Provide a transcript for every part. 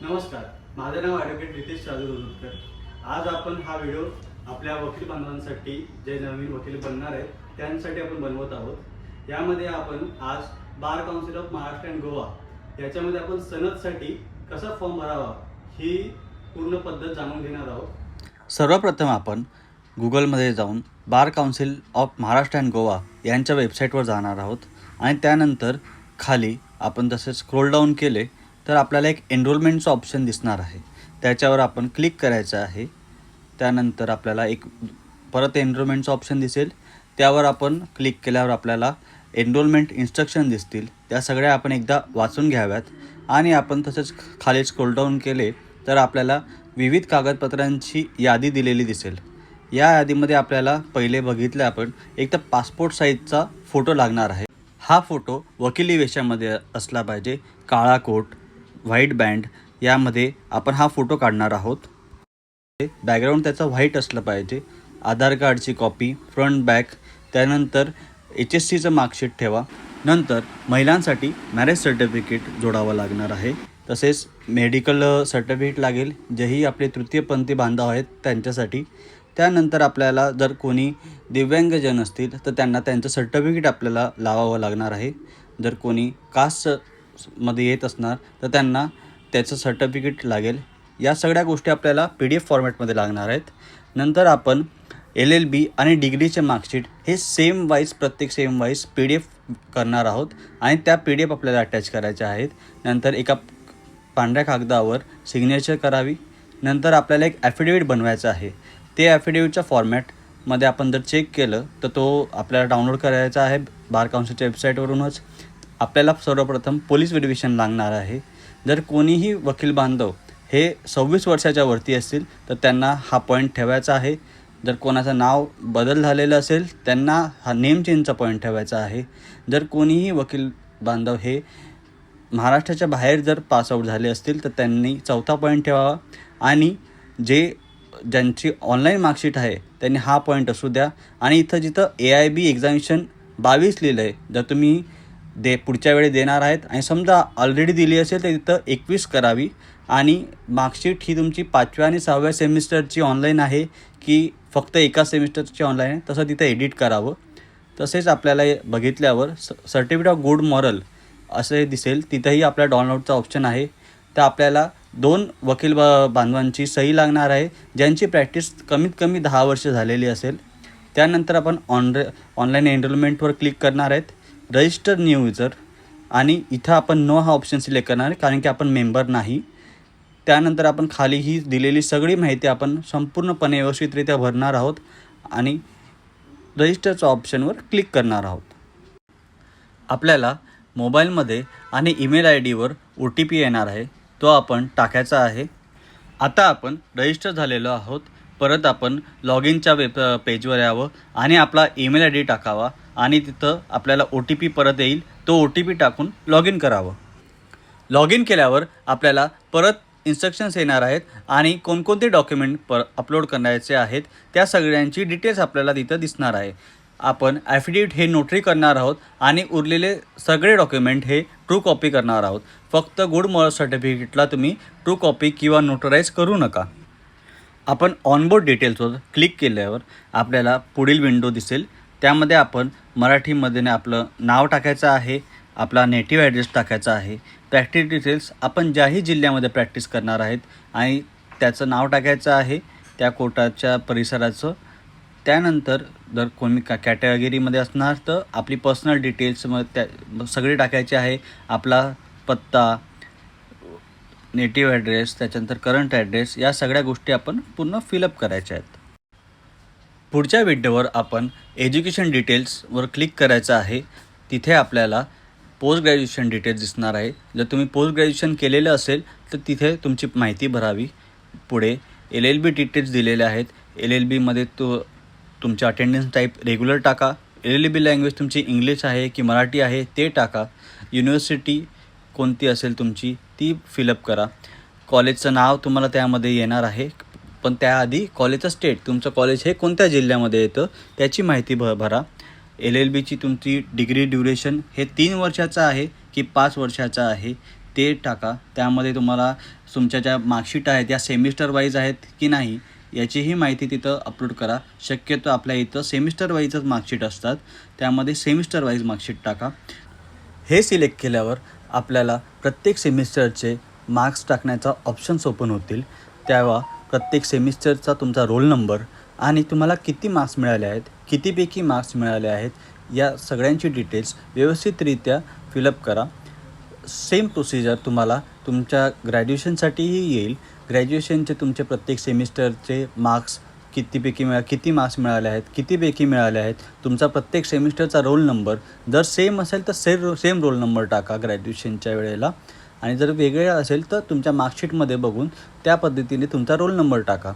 नमस्कार, माझे नाव ॲडव्होकेट रितेश चादूरकर। आज आपण हा व्हिडिओ आपल्या वकील बांधवांसाठी, जे नवीन वकील बनणार आहेत त्यांसाठी आपण बनवत आहोत। यामध्ये आपण आज bar council of Maharashtra and Goa याच्यामध्ये आपण सनदसाठी कसा फॉर्म भरावा ही पूर्ण पद्धत जाणून घेणार आहोत। सर्वप्रथम आपण गुगलमध्ये जाऊन bar council of Maharashtra and Goa यांच्या वेबसाईटवर जाणार आहोत आणि त्यानंतर खाली आपण जसे स्क्रोल डाऊन केले तर आपल्याला एक एनरोलमेंटचं ऑप्शन दिसणार आहे, त्याच्यावर आपण क्लिक करायचं आहे। त्यानंतर आपल्याला एक परत एनरोलमेंटचं ऑप्शन दिसेल, त्यावर आपण क्लिक केल्यावर आपल्याला एनरोलमेंट इन्स्ट्रक्शन दिसतील, त्या सगळ्या आपण एकदा वाचून घ्याव्यात। आणि आपण तसंच खाली स्क्रोल डाऊन केले तर आपल्याला विविध कागदपत्रांची यादी दिलेली दिसेल। या यादीमध्ये आपल्याला पहिले बघितले आपण एक तर पासपोर्ट साईजचा फोटो लागणार आहे। हा फोटो वकिली वेशामध्ये असला पाहिजे, काळा कोट, व्हाईट बँड यामध्ये आपण हा फोटो काढणार आहोत। बॅकग्राऊंड त्याचा व्हाईट असलं पाहिजे। आधार कार्डची कॉपी फ्रंट बॅक, त्यानंतर HSCचं मार्कशीट ठेवा। नंतर महिलांसाठी मॅरेज सर्टिफिकेट जोडावं लागणार आहे, तसेच मेडिकल सर्टिफिकेट लागेल, जेही आपले तृतीयपंथी बांधव आहेत त्यांच्यासाठी। त्यानंतर आपल्याला जर कोणी दिव्यांगजन असतील तर त्यांना त्यांचं सर्टिफिकेट आपल्याला लावावं लागणार आहे। जर कोणी कास्टमध्ये येत असणार तर त्यांना त्याचं सर्टिफिकेट लागेल। या सगळ्या गोष्टी आपल्याला PDF फॉर्मॅटमध्ये लागणार आहेत। नंतर आपण LLB आणि डिग्रीचे मार्कशीट हे प्रत्येक सेम वाईज PDF करणार आहोत आणि त्या PDF आपल्याला अटॅच करायच्या आहेत। नंतर एका पांढऱ्या कागदावर सिग्नेचर करावी। नंतर आपल्याला एक ॲफिडेविट बनवायचं आहे। ते ॲफिडेविटच्या फॉर्मॅटमध्ये आपण जर चेक केलं तर तो आपल्याला डाउनलोड करायचा आहे बार काउन्सिलच्या वेबसाईटवरूनच। आपल्याला सर्वप्रथम पोलीस व्हेरिफिकेशन लागणार आहे। जर कोणीही वकील बांधव हे 26 वर्षाच्या वरती असतील तर त्यांना हा पॉईंट ठेवायचा आहे। जर कोणाचं नाव बदल झालेलं असेल त्यांना हा नेम चेंजचा पॉईंट ठेवायचा आहे। जर कोणीही वकील बांधव हे महाराष्ट्राच्या बाहेर जर पासआउट झाले असतील तर त्यांनी 4था पॉईंट ठेवावा आणि ज्यांची ऑनलाईन मार्कशीट आहे त्यांनी हा पॉईंट असू द्या। आणि इथं जिथं AIB एक्झामिनेशन 22 लिहिलं आहे, जर तुम्ही पुढच्या वेळी देणार आहेत आणि समजा ऑलरेडी दिली असेल तर तिथं 21 करावी। आणि मार्कशीट ही तुमची 5व्या आणि 6व्या सेमिस्टरची ऑनलाईन आहे की फक्त एका सेमिस्टरची ऑनलाईन आहे तसं तिथं एडिट करावं। तसेच आपल्याला बघितल्यावर सर्टिफिकेट ऑफ गुड मॉरल असे दिसेल, तिथंही आपल्या डाउनलोडचा ऑप्शन आहे। तर आपल्याला 2 वकील बांधवांची सही लागणार आहे ज्यांची प्रॅक्टिस कमीत कमी 10 वर्ष झालेली असेल। त्यानंतर आपण ऑनलाईन एनरोलमेंटवर क्लिक करणार आहेत, रजिस्टर न्यू युजर, आणि इथं आपण नो हा ऑप्शन सिलेक्ट करणार आहे कारण की आपण मेंबर नाही। त्यानंतर आपण खाली ही दिलेली सगळी माहिती आपण संपूर्णपणे व्यवस्थितरित्या भरणार आहोत आणि रजिस्टरच्या ऑप्शनवर क्लिक करणार आहोत। आपल्याला मोबाईलमध्ये आणि ईमेल IDवर OTP येणार आहे, तो आपण टाकायचा आहे। आता आपण रजिस्टर झालेलो आहोत। परत आपण लॉग इनच्या पेजवर यावं आणि आपला ईमेल ID टाकावा आणि तिथं आपल्याला OTP परत येईल, तो OTP टाकून लॉग इन करावं। लॉग इन केल्यावर आपल्याला परत इन्स्ट्रक्शन्स येणार आहेत आणि कोणकोणते डॉक्युमेंट अपलोड करायचे आहेत त्या सगळ्यांची डिटेल्स आपल्याला तिथं दिसणार आहे। आपण ॲफिडेविट हे नोटरी करणार आहोत आणि उरलेले सगळे डॉक्युमेंट हे ट्रू कॉपी करणार आहोत। फक्त गुड मॉरल सर्टिफिकेटला तुम्ही ट्रू कॉपी किंवा नोटराईज करू नका। आपण ऑनबोर्ड डिटेल्सवर क्लिक केल्यावर आपल्याला पुढील विंडो दिसेल, त्यामध्ये आपण मराठीमध्ये आपलं नाव टाकायचं आहे, आपला नेटिव्ह ॲड्रेस टाकायचा आहे, प्रॅक्टिस डिटेल्स आपण ज्याही जिल्ह्यामध्ये प्रॅक्टिस करणार आहेत आणि त्याचं नाव टाकायचं आहे, त्या कोर्टाच्या परिसराचं। त्यानंतर जर कोणी कॅटेगरीमध्ये असणार तर आपली पर्सनल डिटेल्स सगळे टाकायचे आहे, आपला पत्ता, नेटिव्ह ॲड्रेस, त्याच्यानंतर करंट ॲड्रेस, या सगळ्या गोष्टी आपण पूर्ण फिलअप करायच्या आहेत। पुढच्या विंडोवर आपण एज्युकेशन डिटेल्सवर क्लिक करायचं आहे। तिथे आपल्याला पोस्ट ग्रॅज्युएशन डिटेल्स दिसणार आहे। जर तुम्ही पोस्ट ग्रॅज्युएशन केलेलं असेल तर तिथे तुमची माहिती भरावी। पुढे LLB डिटेल्स दिलेले आहेत। LLBमध्ये तुमच्या अटेंडन्स टाईप रेग्युलर टाका। LLB लँग्वेज तुमची इंग्लिश आहे की मराठी आहे ते टाका। युनिव्हर्सिटी कोणती असेल तुमची ती फिलअप करा। कॉलेजचं नाव तुम्हाला त्यामध्ये येणार आहे, पण त्याआधी कॉलेजचं स्टेट, तुमचं कॉलेज हे कोणत्या जिल्ह्यामध्ये येतं त्याची माहिती भरा। LLBची तुमची डिग्री ड्युरेशन हे 3 वर्षाचं आहे की 5 वर्षाचं आहे ते टाका. त्यामध्ये तुम्हाला तुमच्या ज्या मार्कशीट आहेत त्या सेमिस्टर वाईज आहेत की नाही याचीही माहिती तिथं अपलोड करा. शक्यतो आपल्या इथं सेमिस्टर वाईजच मार्कशीट असतात, त्यामध्ये सेमिस्टर वाईज मार्कशीट टाका. हे सिलेक्ट केल्यावर आपल्याला प्रत्येक सेमिस्टरचे मार्क्स टाकण्याचा ऑप्शन्स ओपन होतील. तेव्हा प्रत्येक सेमिस्टरचा तुमचा रोल नंबर आणि तुम्हाला किती मार्क्स मिळाले आहेत, कितीपैकी मार्क्स मिळाले आहेत, या सगळ्यांची डिटेल्स व्यवस्थितरित्या फिलअप करा. सेम प्रोसिजर तुम्हाला तुमच्या ग्रॅज्युएशनसाठीही येईल. ग्रॅज्युएशनचे तुमचे प्रत्येक सेमिस्टरचे मार्क्स किती मार्क्स मिळाले आहेत, कितीपैकी मिळाले आहेत, तुमचा प्रत्येक सेमिस्टरचा रोल नंबर जर सेम असेल तर सेम रोल नंबर टाका ग्रॅज्युएशनच्या वेळेला, आणि जर वेगळे असेल तर तुमच्या मार्कशीटमध्ये बघून त्या पद्धतीने तुमचा रोल नंबर टाका.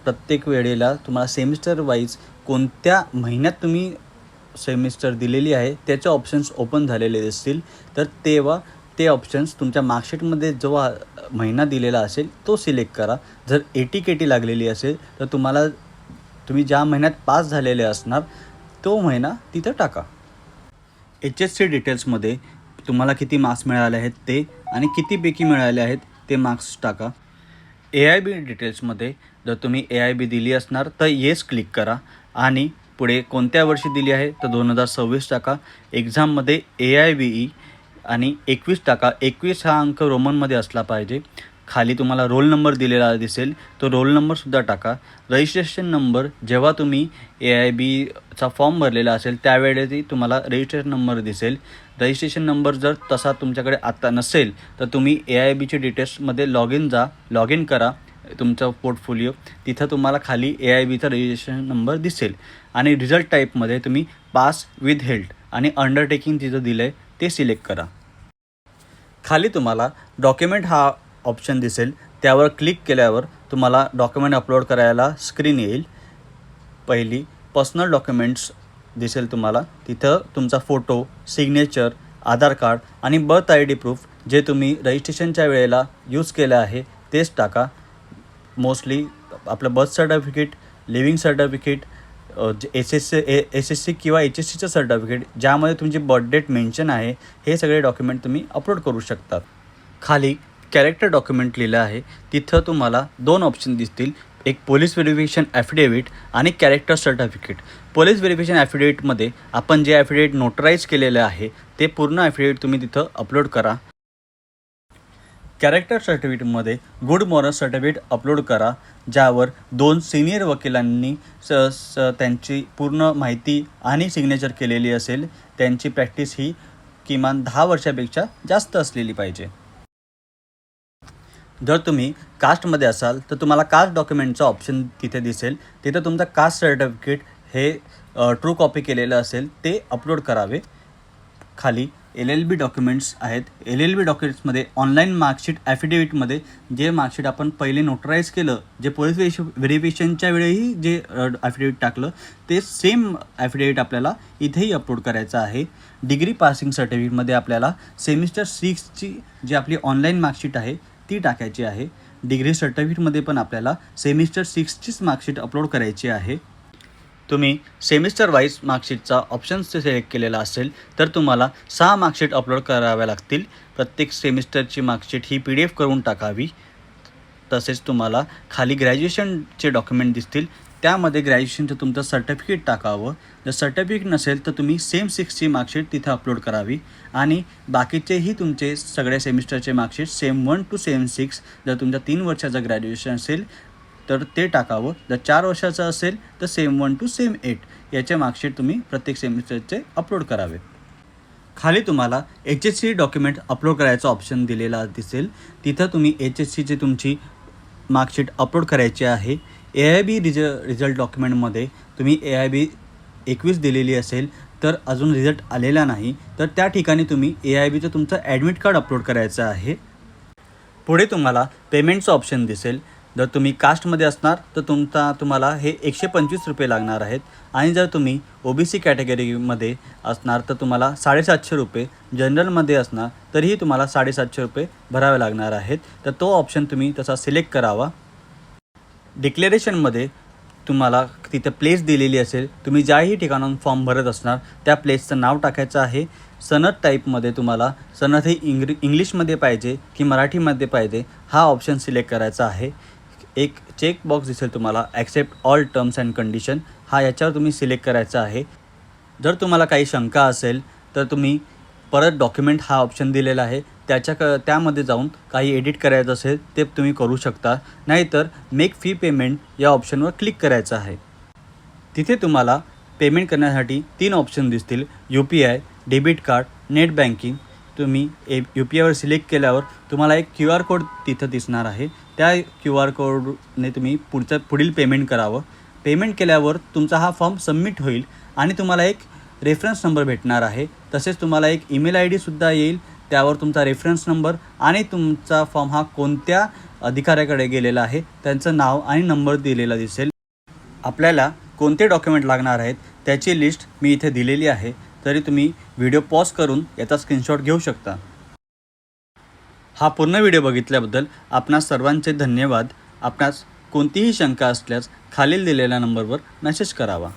प्रत्येक वेळेला तुम्हाला सेमिस्टर वाईज कोणत्या महिन्यात तुम्ही सेमिस्टर दिलेली आहे त्याचे ऑप्शन्स ओपन झालेले दिसतील, तर तेव्हा ते ऑप्शन्स तुमच्या मार्कशीटमध्ये जो महिना दिलेला असेल तो सिलेक्ट करा. जर AT-KT लागलेली असेल तर तुम्ही ज्या महिन्यात पास झालेले असणार तो महिना तिथं टाका. HSC डिटेल्समध्ये तुम्हाला किती मार्क्स मिळाले आहेत ते आणि कितीपैकी मिळाले आहेत ते मार्क्स टाका. AIB डिटेल्समध्ये जर तुम्ही AIB दिली असणार तर येस क्लिक करा आणि पुढे कोणत्या वर्षी दिली आहे तर 2026 टाका. एक्झाममध्ये AIBE आणि 21 टाका. 21 हा अंक रोमनमध्ये असला पाहिजे. खाली तुम्हाला रोल नंबर दिलेला दिसेल, तो रोल नंबरसुद्धा टाका. रजिस्ट्रेशन नंबर जेव्हा तुम्ही AIBचा फॉर्म भरलेला असेल त्यावेळेसही तुम्हाला रजिस्ट्रेशन नंबर दिसेल. रजिस्ट्रेशन नंबर जर तसा तुमच्याकडे आता नसेल तर तुम्ही AIBची डिटेल्समध्ये लॉग इन करा तुमचा पोर्टफोलिओ. तिथं तुम्हाला खाली AIBचा रजिस्ट्रेशन नंबर दिसेल आणि रिझल्ट टाईपमध्ये तुम्ही पास विथ हेल्ड आणि अंडरटेकिंग तिथं दिलं आहे ते सिलेक्ट करा. खाली तुम्हाला डॉक्युमेंट हा ऑप्शन दिसेल, त्यावर क्लिक केल्यावर तुम्हाला डॉक्युमेंट अपलोड करायला स्क्रीन येईल. पहिली पर्सनल डॉक्युमेंट्स दिसेल तुम्हाला, तिथं तुमचा फोटो, सिग्नेचर, आधार कार्ड आणि बर्थ ID प्रूफ जे तुम्ही रजिस्ट्रेशनच्या वेळेला यूज केलं आहे तेच टाका. मोस्टली आपलं birth certificate, living certificate, SSC किंवा HSCचं सर्टिफिकेट ज्यामध्ये तुमची बर्थ डेट मेन्शन आहे हे सगळे डॉक्युमेंट तुम्ही अपलोड करू शकतात. खाली कॅरेक्टर डॉक्युमेंट लिहिलं आहे, तिथं तुम्हाला 2 ऑप्शन दिसतील, एक पोलीस व्हेरिफिकेशन ॲफिडेविट आणि कॅरेक्टर सर्टिफिकेट. पोलीस व्हेरिफिकेशन ॲफिडेविटमध्ये आपण जे ॲफिडेविट नोटराईज केलेलं आहे ते पूर्ण ॲफिडेविट तुम्ही तिथं अपलोड करा. कॅरेक्टर सर्टिफिकेटमध्ये गुड मॉरल सर्टिफिकेट अपलोड करा, ज्यावर 2 सिनियर वकिलांनी त्यांची पूर्ण माहिती आणि सिग्नेचर केलेली असेल. त्यांची प्रॅक्टिस ही किमान 10 वर्षापेक्षा जास्त असलेली पाहिजे. जर तुम्ही कास्टमध्ये असाल तर तुम्हाला कास्ट डॉक्युमेंटचा ऑप्शन तिथे दिसेल. तिथं तुमचं कास्ट सर्टिफिकेट हे ट्रू कॉपी केलेलं असेल ते अपलोड करावे. खाली LLB डॉक्युमेंट्स आहेत. LLB डॉक्युमेंट्समध्ये ऑनलाईन मार्कशीट ॲफिडेविटमध्ये जे मार्कशीट आपण पहिले नोटराईज केलं, जे पोलीस व्हेरिफिकेशनच्या वेळेही जे ॲफिडेविट टाकलं ते सेम ॲफिडेविट आपल्याला इथेही अपलोड करायचं आहे. डिग्री पासिंग सर्टिफिकेटमध्ये आपल्याला सेमिस्टर 6ची जी आपली ऑनलाईन मार्कशीट आहे ती टाकायची आहे. डिग्री सर्टिफिकेटमध्ये पण आपल्याला सेमिस्टर 6चीच मार्कशीट अपलोड करायची आहे. तुम्ही सेमिस्टर वाईज मार्कशीटचा ऑप्शन सिलेक्ट केलेला असेल तर तुम्हाला 6 मार्कशीट अपलोड कराव्या लागतील. प्रत्येक सेमिस्टरची मार्कशीट ही PDF करून टाकावी. तसेच तुम्हाला खाली ग्रॅज्युएशनचे डॉक्युमेंट दिसतील, त्यामध्ये ग्रॅज्युएशनचं तुमचं सर्टिफिकेट टाकावं. जर सर्टिफिकेट नसेल तर तुम्ही सेम 6ची मार्कशीट तिथं अपलोड करावी आणि बाकीचेही तुमचे सगळे सेमिस्टरचे मार्कशीट सेम 1 to सेम 6 जर तुमच्या 3 वर्षाचं ग्रॅज्युएशन असेल तर ते टाकावं. जर 4 वर्षाचं असेल तर सेम 1 to सेम 8 याचे मार्कशीट तुम्ही प्रत्येक सेमिस्टरचे अपलोड करावे. खाली तुम्हाला HSC डॉक्युमेंट अपलोड करायचा ऑप्शन दिलेला दिसेल. तिथं तुम्ही HSCची तुमची मार्कशीट अपलोड करायची आहे. AIB रिझल्ट डॉक्युमेंटमध्ये तुम्ही AIB 21 दिलेली असेल तर अजून रिझल्ट आलेला नाही तर त्या ठिकाणी तुम्ही AIBचं तुमचं ॲडमिट कार्ड अपलोड करायचं आहे. पुढे तुम्हाला पेमेंटचं ऑप्शन दिसेल. जर तुम्ही कास्टमध्ये असणार तर तुम्हाला हे 125 रुपये लागणार आहेत आणि जर तुम्ही OBC कॅटेगरीमध्ये असणार तर तुम्हाला 750 रुपये, जनरलमध्ये असणार तरीही तुम्हाला 750 रुपये भरावे लागणार आहेत. तर तो ऑप्शन तुम्ही तसा सिलेक्ट करावा. डिक्लेरेशनमध्ये तुम्हाला तिथे प्लेस दिलेली असेल, तुम्ही ज्याही ठिकाणाहून फॉर्म भरत असणार त्या प्लेसचं नाव टाकायचं आहे सनद टाईपमध्ये तुम्हाला सनद हे इंग्लिशमध्ये पाहिजे की मराठीमध्ये पाहिजे हा ऑप्शन सिलेक्ट करायचा आहे. एक चेक बॉक्स दिसेल तुम्हाला accept all terms and condition, हा याच्यावर तुम्ही सिलेक्ट करायचा आहे. जर तुम्हाला काही शंका असेल तर तुम्ही परत डॉक्युमेंट हा ऑप्शन दिलेला आहे त्यामध्ये जाऊन काही एडिट करायचं असेल ते तुम्ही करू शकता. नाहीतर मेक फी पेमेंट या ऑप्शनवर क्लिक करायचं आहे. तिथे तुम्हाला पेमेंट करण्यासाठी 3 ऑप्शन दिसतील, UPI, debit card, net banking. तुम्ही UPIवर सिलेक्ट केल्यावर तुम्हाला एक QR कोड तिथं दिसणार आहे. त्या QR कोडने तुम्ही पुढील पेमेंट करावं. पेमेंट केल्यावर तुमचा हा फॉर्म सबमिट होईल आणि तुम्हाला एक रेफरन्स नंबर भेटणार आहे. तसेच तुम्हाला एक ईमेल ID सुद्धा येईल, त्यावर तुमचा रेफरन्स नंबर आणि तुमचा फॉर्म हा कोणत्या अधिकाऱ्याकडे गेलेला आहे त्यांचं नाव आणि नंबर दिलेला दिसेल. आपल्याला कोणते डॉक्युमेंट लागणार आहेत त्याची लिस्ट मी इथे दिलेली आहे, तरी तुम्ही व्हिडिओ पॉज करून याचा स्क्रीनशॉट घेऊ शकता. हा पूर्ण व्हिडिओ बघितल्याबद्दल आपणास सर्वांचे धन्यवाद. आपणास कोणतीही शंका असल्यास खालील दिलेल्या नंबरवर मेसेज करावा.